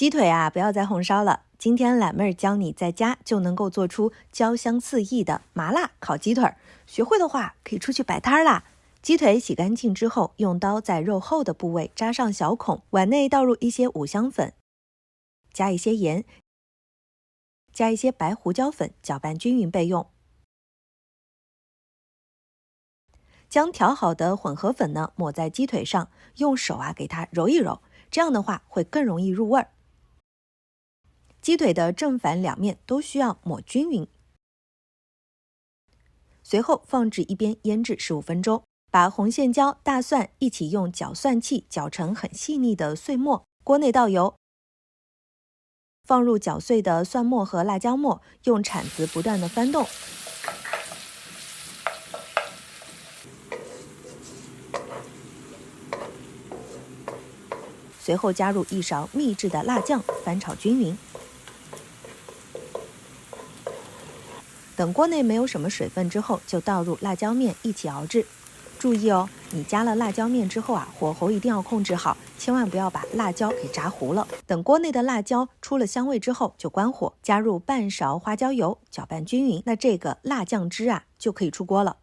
鸡腿啊，不要再红烧了。今天懒妹儿教你在家就能够做出焦香四溢的麻辣烤鸡腿儿，学会的话可以出去摆摊啦。鸡腿洗干净之后，用刀在肉厚的部位扎上小孔，碗内倒入一些五香粉，加一些盐，加一些白胡椒粉，搅拌均匀备用。将调好的混合粉呢抹在鸡腿上，用手给它揉一揉，这样的话会更容易入味儿。鸡腿的正反两面都需要抹均匀，随后放置一边腌制15分钟。把红线椒、大蒜一起用搅蒜器搅成很细腻的碎末，锅内倒油，放入搅碎的蒜末和辣椒末，用铲子不断的翻动。随后加入一勺秘制的辣酱，翻炒均匀。等锅内没有什么水分之后，就倒入辣椒面一起熬制。注意哦，你加了辣椒面之后火候一定要控制好，千万不要把辣椒给炸糊了。等锅内的辣椒出了香味之后，就关火，加入半勺花椒油，搅拌均匀。那这个辣酱汁就可以出锅了。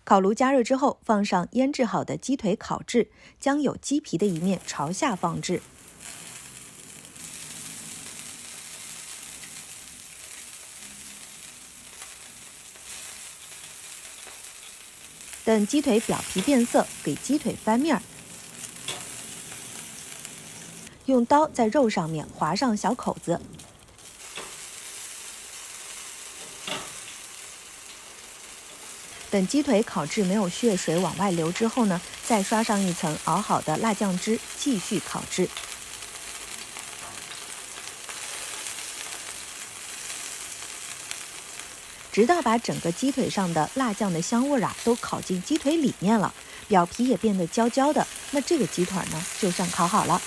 烤炉加热之后，放上腌制好的鸡腿烤至，将有鸡皮的一面朝下放置。等鸡腿表皮变色，给鸡腿翻面，用刀在肉上面划上小口子。等鸡腿烤至没有血水往外流之后呢，再刷上一层熬好的辣酱汁，继续烤制。直到把整个鸡腿上的辣酱的香味都烤进鸡腿里面了，表皮也变得焦焦的，那这个鸡腿呢就算烤好了。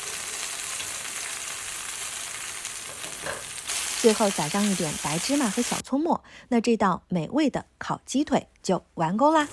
最后撒上一点白芝麻和小葱末，那这道美味的烤鸡腿就完工啦。